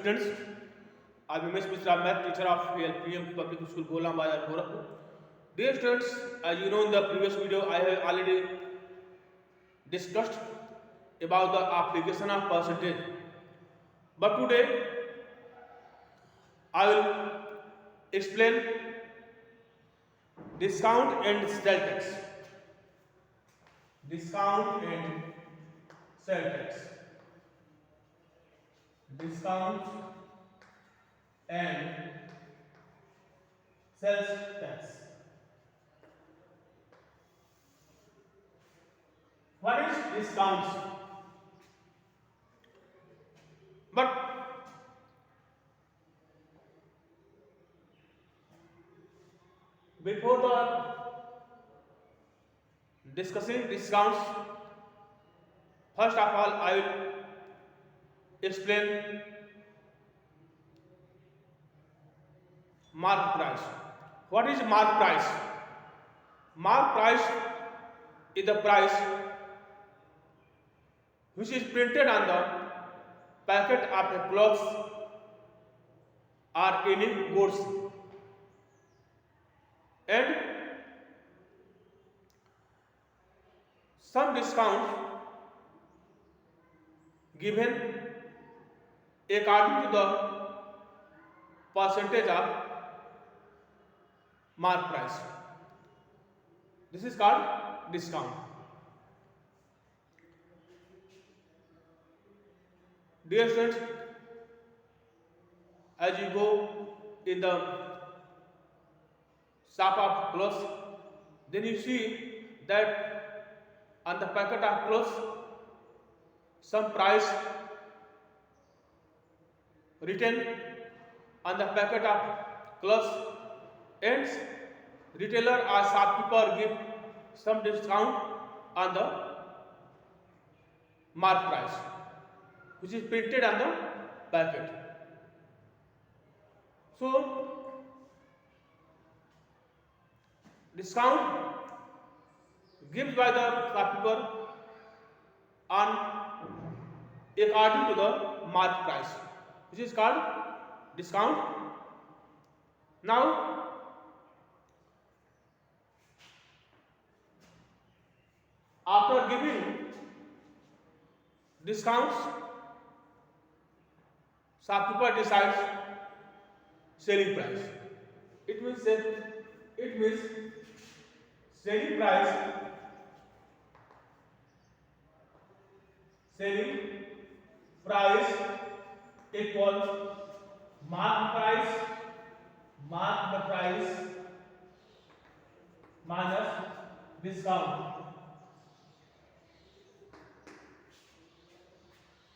students. I'm Umesh Mishra, math teacher of LPM Public School, Golam Bazar, Gorakhpur. Dear students, as you know in the previous video, I have already discussed about the application of percentage. But today, I will explain discount and sell tax. Discount and sell tax. Discount and sales tax. What is discounts? But before the discussing discounts, first of all I will explain mark price. What is mark price? Mark price is the price which is printed on the packet of a clothes or any goods, and some discount given according to the percentage of mark price. This is called discount. Dear students, as you go in the shop of clothes, then you see that on the packet of clothes some price written on the packet of clothes, and retailer or shopkeeper give some discount on the mark price which is printed on the packet. So discount given by the shopkeeper on according to the mark price, which is called discount. Now after giving discounts, shopkeeper decides selling price. It means selling price equals mark price minus discount.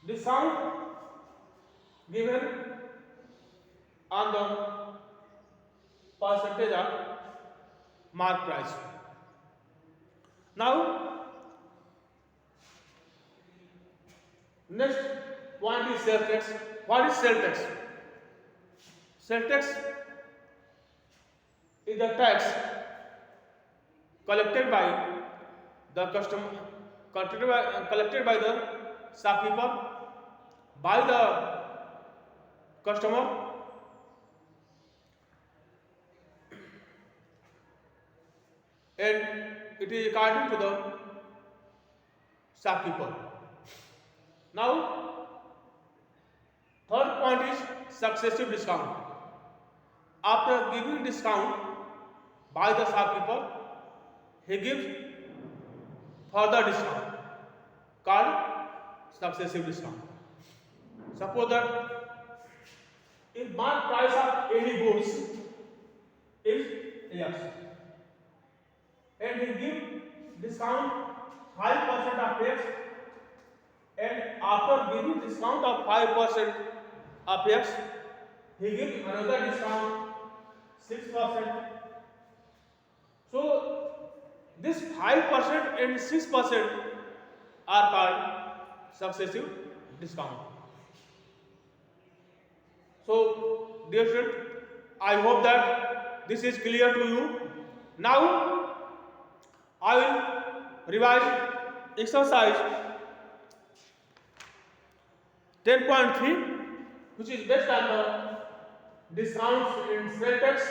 Discount given on the percentage of mark price. Now next point is sales tax. What is sales tax? Sales tax is the tax collected by the customer, collected by the shopkeeper by the customer and it is according to the shopkeeper. Now third point is successive discount. After giving discount by the shopkeeper, he gives further discount called successive discount. Suppose that if mark price of any goods is yes, and he give discount 5% of X, and after giving discount of 5% of X, he gives another discount 6%. So this 5% and 6% are called successive discount. So dear friend, I hope that this is clear to you. Now I will revise exercise 10.3, which is based on the discounts in sale tax.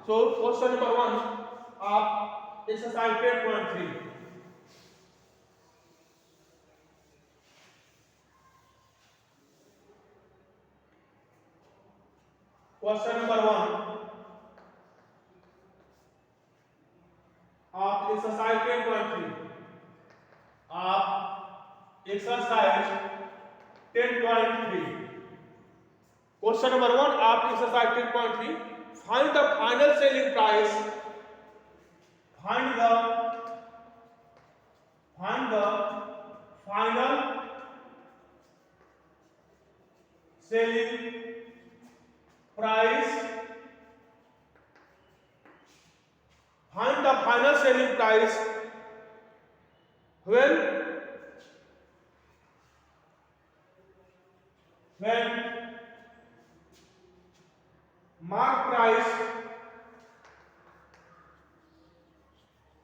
So question number 1 of exercise 10.3. Question number 1 of exercise 10.3. Of exercise 10.3. Question number 1 of exercise 10.3. Find the final selling price. Find the final selling price. Find the final selling price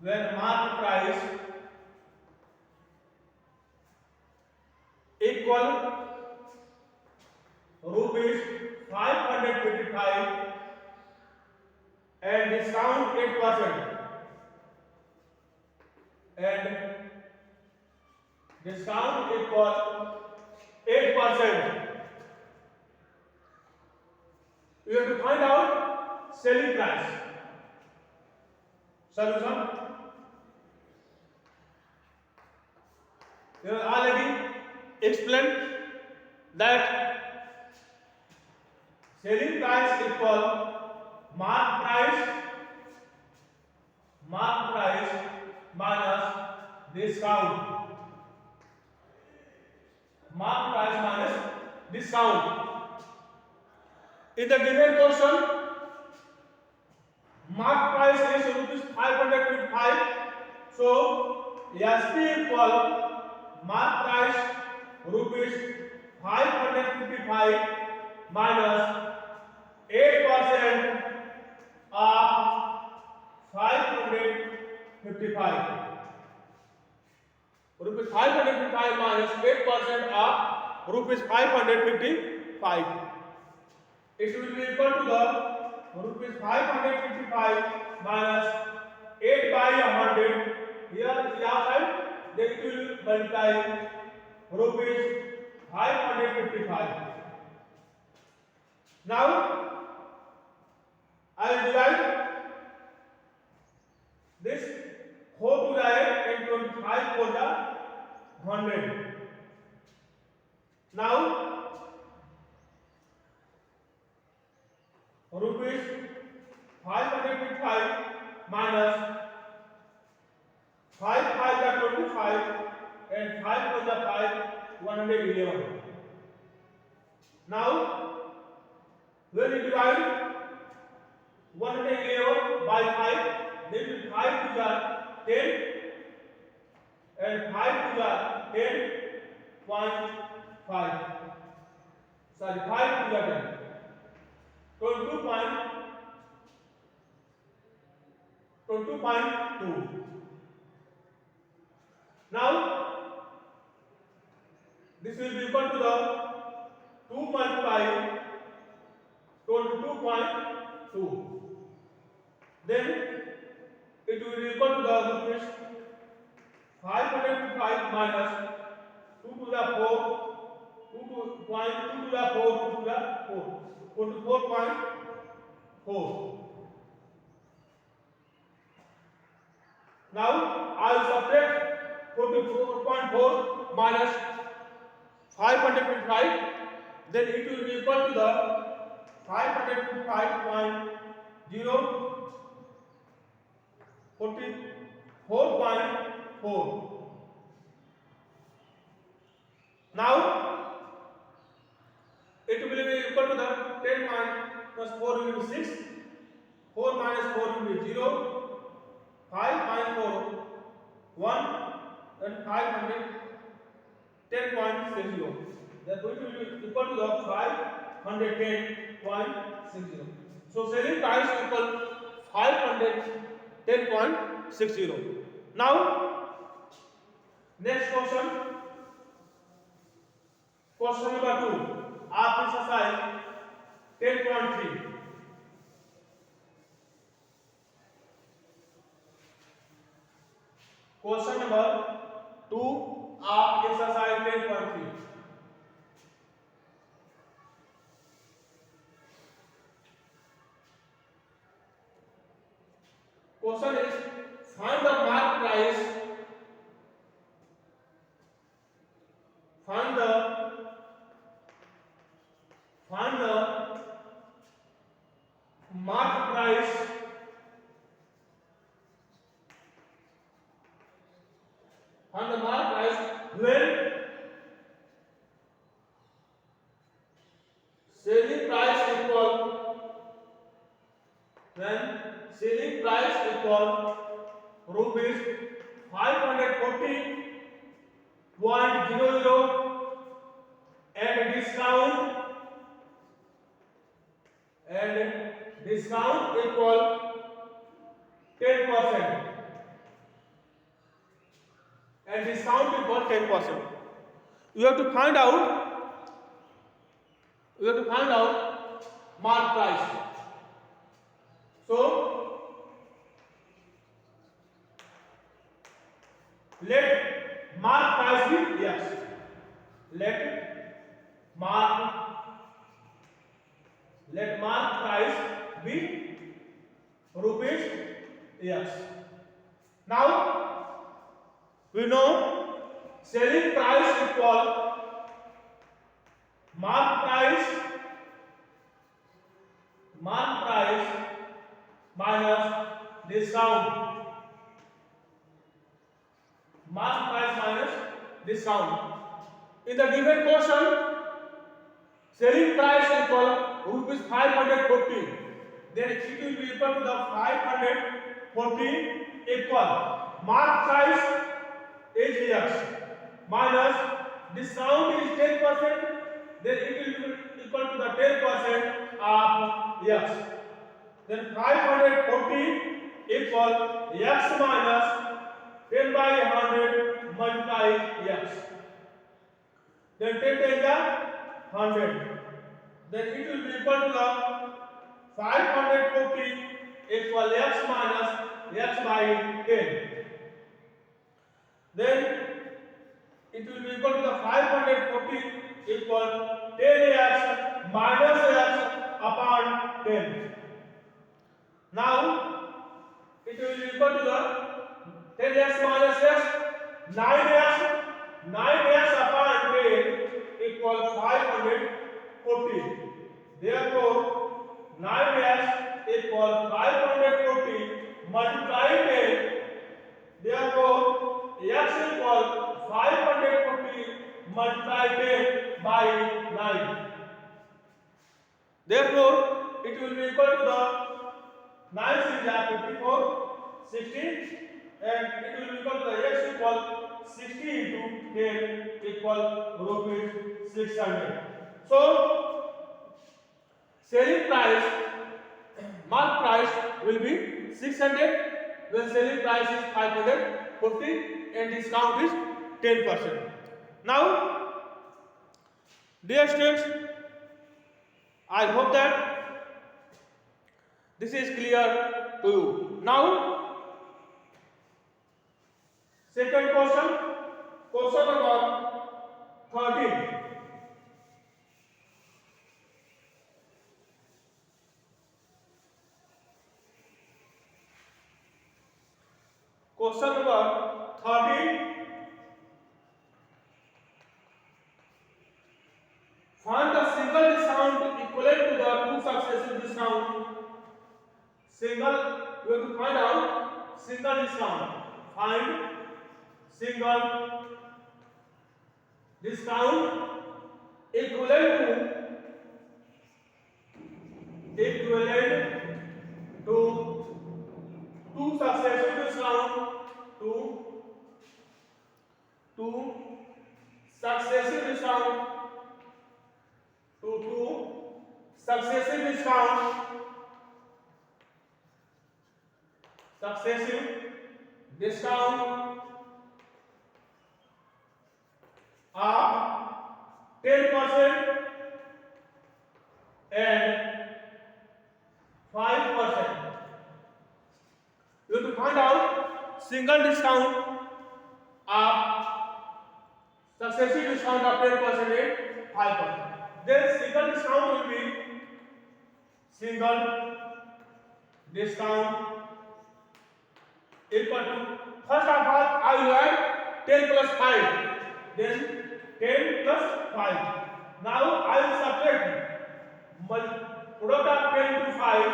when mark price equal rupees 555 and discount 8% and discount equal 8%. You have to find out selling price. Solution. We have already explained that selling price equal mark price minus discount. Mark price minus discount. In the given question, mark price is rupees 555. So SP equal mark price rupees 555 minus 8% of 555. Rupees 555 minus 8% of rupees 555. It will be equal to the rupees 555 minus 8 by 100. Here side, then it will multiply rupees 555. Now I will divide this 4 to the 8 and 25 for the 100. Now rupees 555 minus 5 5 are 25 and 5 for the 5 111. Now when you divide 111 by 5, then 5 to the 10 and 5 to the 10.5. Sorry, 5 to the 10. 22.2. Now this will be equal to the 2 multiply 22.2. Then it will be equal to the rupees 555 minus 2 to the 4, 2 to 2 to the 4, 2 to the 4, 44.4. Now I will subtract 44.4 minus 555, then it will be equal to the 555.44.4. Now it will be equal to the 10 minus 4 will be 6, 4 minus 4 will be 0, 5 minus 4 1, then 500 10.60. Therefore it will be equal to the 510.60. So selling price equal 510.60. Now next question, question number 2. exercise 10.3. Question number 2 of exercise 10.3. Question is find the mark price. Find the mark price when selling price equal rupees 540.00 and discount equal 10%, and discount equal 10%. You have to find out mark price. So let mark price be yes. Let mark price be rupees yes. Now we know selling price equal mark price minus discount. Mark price minus discount. In the given question, selling price equal rupees 540. Then it will be equal to the 540 equal mark price is x minus discount is 10%. Then it will be equal to the 10% of x. Then 540 equal x minus 10 by 100 multiply x. Then 10 10 the 100. Then it will be equal to the 540 equal x minus x by 10. Then it will be equal to the 540 equal 10x minus x upon 10. Now it will be equal to the 10x minus x 9x upon 10 equal 540. Therefore 9x equal 540 multiply 10. Therefore x equal 540 multiply 10 by 9. Therefore it will be equal to the 9 is 54, 60, and it will be equal to the x equal 60 into 10 equal rupees 600. So selling price mark price will be 600 when selling price is 540 and discount is 10%. Now dear students, I hope that this is clear to you. Now second question number 13. Question number 13. Find the single discount equivalent to the two successive discount. You have to find out single discount. Find single discount equivalent to two successive discount. Two successive discount. Successive discount of 10% single discount of successive discount of 10% and 5%. Then single discount will be single discount equal to, first of all I will add 10 plus 5, then 10 plus 5. Now I will subtract product of 10 to 5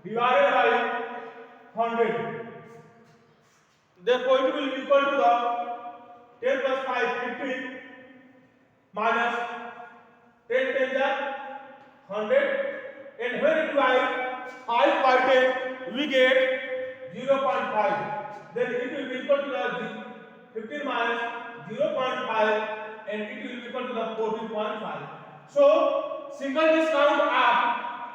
divided by 100. Therefore it will be equal to the 10 plus 5 15 minus 10 10 the 100, and when we divide 5 by 10 we get 0.5. Then it will be equal to the 15 minus 0.5 and it will be equal to the 14.5. So single discount of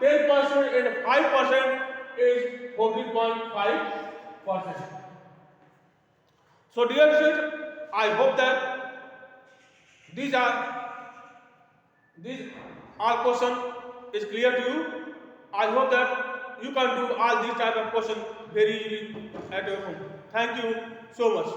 10% and 5% is 14.5%. So dear students, I hope that these all question is clear to you. I hope that you can do all these type of questions very easily at your home. Thank you so much.